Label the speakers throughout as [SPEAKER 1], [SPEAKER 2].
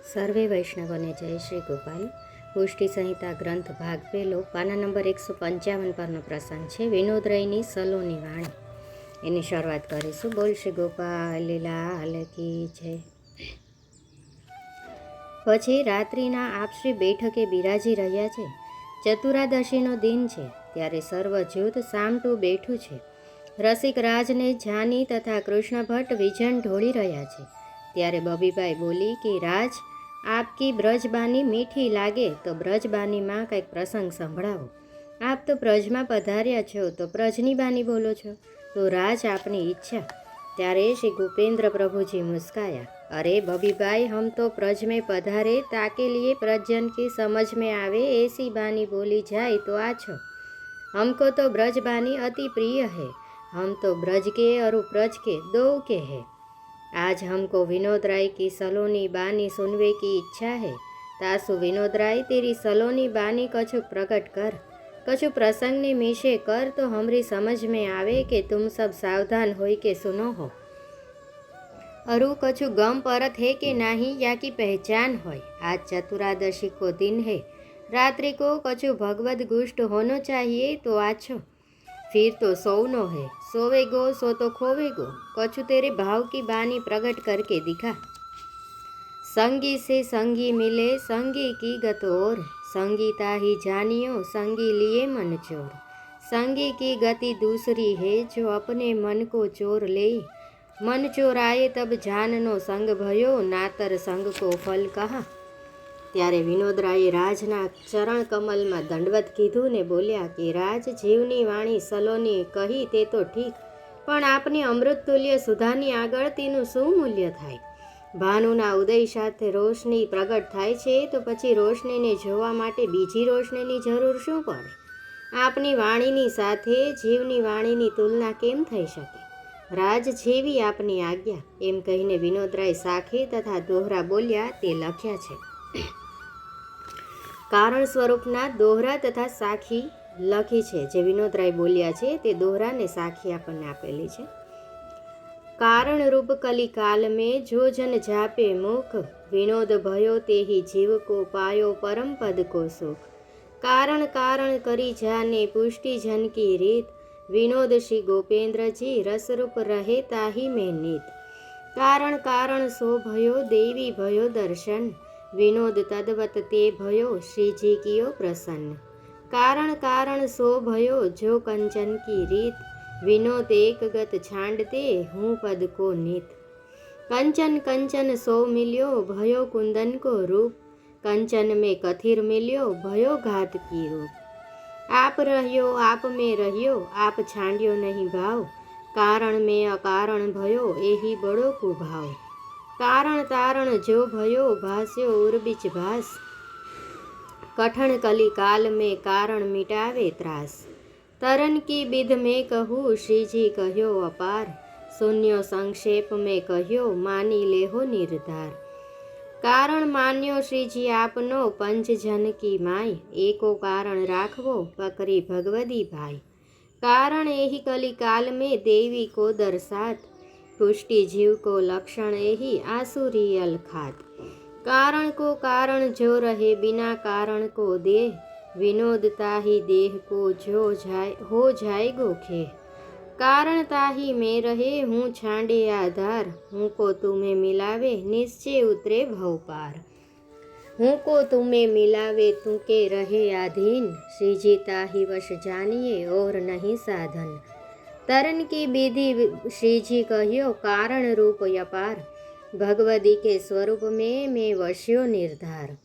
[SPEAKER 1] સર્વે વૈષ્ણવોને જય શ્રી ગોપાલ. પુષ્ટિ સંહિતા ગ્રંથ ભાગ પહેલો, પાના નંબર 155 પરનો પ્રસંગ છે વિનોદરાયની સલોની વાણી. એની શરૂઆત કરીશું. બોલ શ્રી ગોપાલ લાલ કી જય. પછી રાત્રિના આપશ્રી બેઠકે બિરાજી રહ્યા છે. ચતુરાદશીનો દિન છે, ત્યારે સર્વ જૂથ સામટું બેઠું છે. રસિક રાજને જાની તથા કૃષ્ણ ભટ્ટ વિજન ઢોળી રહ્યા છે. ત્યારે બબીબાઈ બોલી કે રાજ, આપકી બ્રજબાની મીઠી લાગે તો બ્રજબાનીમાં કંઈક પ્રસંગ સંભળાવો. આપ તો બ્રજમાં પધાર્યા છો તો બ્રજની બાની બોલો છો, તો રાજ આપની ઈચ્છા. ત્યારે શ્રી ગોપેન્દ્ર પ્રભુજી મુસ્કાયા. અરે बबीबाई, हम तो ब्रज में पधारे ताके लिए ब्रजजन की समझ में आवे ऐसी बानी बोली जाए तो आछो. हमको तो ब्रज बानी अति प्रिय है. हम तो ब्रज के और ब्रज के दो के हैं. आज हमको विनोदराय की सलोनी बानी सुनवे की इच्छा है. तासु विनोदराय, तेरी सलोनी बानी कछु प्रकट कर, कछु प्रसंग ने मीशे कर तो हमरी समझ में आवे कि तुम सब सावधान होई के सुनो हो. अरु कछु गम परत है कि नहीं, या की पहचान होय. आज चतुरादशी को दिन है. रात्रि को कछु भगवत गुष्ट होनो चाहिए तो आछो. फिर तो सोवनो है. सोवेगो सो तो खोवेगो. कछु तेरे भाव की बानी प्रकट करके दिखा. संगी से संगी मिले, संगी की गत और. संगीता ही जानियो, संगी लिए मन चोर. संगी की गति दूसरी है, जो अपने मन को चोर ले. मन चोराए तब जाननो संग भयो, नातर संग को फल कहा. ત્યારે વિનોદરાયે રાજના ચરણ કમલમાં દંડવત કીધું ને બોલ્યા કે રાજ, જીવની વાણી સલોની કહી તે તો ઠીક, પણ આપની અમૃતતુલ્ય સુધાની આગળ તેનું શું મૂલ્ય થાય? ભાનુના ઉદય સાથે રોશની પ્રગટ થાય છે તો પછી રોશનીને જોવા માટે બીજી રોશનીની જરૂર શું પડે? આપની વાણીની સાથે જીવની વાણીની તુલના કેમ થઈ શકે? રાજ, જેવી આપની આજ્ઞા. એમ કહીને વિનોદરાય સાખી તથા દોહરા બોલ્યા તે લખ્યા છે. કારણ સ્વરૂપના દોહરા તથા સાખી લખી છે. જે વિનોદરાય બોલ્યા છે તે દોહરા ને સાખી આપણને આપેલી છે. કારણ રૂપ કલિકાલ में जो जन जापे मुख, विनोद भयो तेहि जीव को पायो परम पद को सुख. कारण कारण करी जाने पुष्टि जन की रीत, विनोद श्री गोपेंद्र जी रसरूप रहे ताही में नीत. कारण कारण सो भयो देवी भयो दर्शन, विनोद तद्वत ते भयो श्रीजी कियो प्रसन्न. कारण कारण सो भयो जो कंचन की रीत, विनोद एक गत छांडते हूँ पद को नीत. कंचन कंचन सो मिल्यो भयो कुंदन को रूप, कंचन में कथिर मिल्यो भयो घात की रूप. आप रह्यो आप में रह्यो, आप छांड्यो नहीं भाव. कारण में अकारण भयो एही बड़ो कुभाव. कारण तारण जो भयो भास्यो उर्बिच भास, कठण कली काल में कारण मिटावे त्रास. तरन की विध में कहूँ श्रीजी कह्यो अपार, शून्यो संक्षेप में कह्यो मानी लेहो निर्धार. कारण मान्यो श्रीजी आपनो पंच जन की माय, एको कारण राखवो पकरी भगवदी भाई. कारण एही कली काल में देवी को दरसात, पुष्टि जीव को लक्षण एही आसुरी अलखात. कारण को कारण जो रहे बिना कारण को देह, विनोदता ही देह को जो हो जाएगो खेह. कारण ताही में रहे हूँ छांडे आधार, हूँ को तुम्हें मिलावे निश्चय उतरे भव पार. हूँ को तुम्हें मिलावे तू के रहे आधीन, श्रीजी ताही वश जानिए और नहीं साधन. तरन की विधि श्रीजी कह्यो कारण रूप अपार, भगवदी के स्वरूप में मैं वश्यो निर्धार.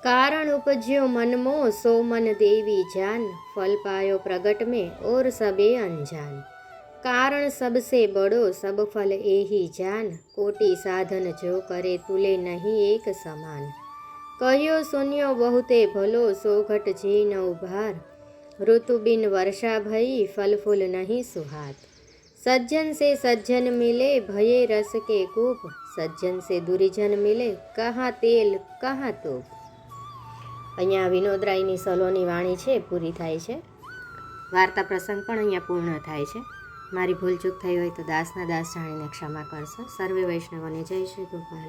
[SPEAKER 1] कारण उपज्यो मन मो सो मन देवी जान, फल पायो प्रगट में और सबे अनजान. कारण सबसे बड़ो सब फल एही जान, कोटि साधन जो करे तुले नहीं एक समान. कह्यो सुन्यो बहुते भलो सो घट जी न उभार, ऋतु बिन वर्षा भई फल फूल नहीं सुहात. सज्जन से सज्जन मिले भये रस के कूप, सज्जन से दुरीजन मिले कहाँ तेल कहाँ तूप. અહીંયા વિનોદરાયની સલોની વાણી છે પૂરી થાય છે. વાર્તા પ્રસંગ પણ અહીંયા પૂર્ણ થાય છે. મારી ભૂલચૂક થઈ હોય તો દાસના દાસ જાણીને ક્ષમા કરશો. સર્વે વૈષ્ણવોને જય શ્રી ગોપાલ.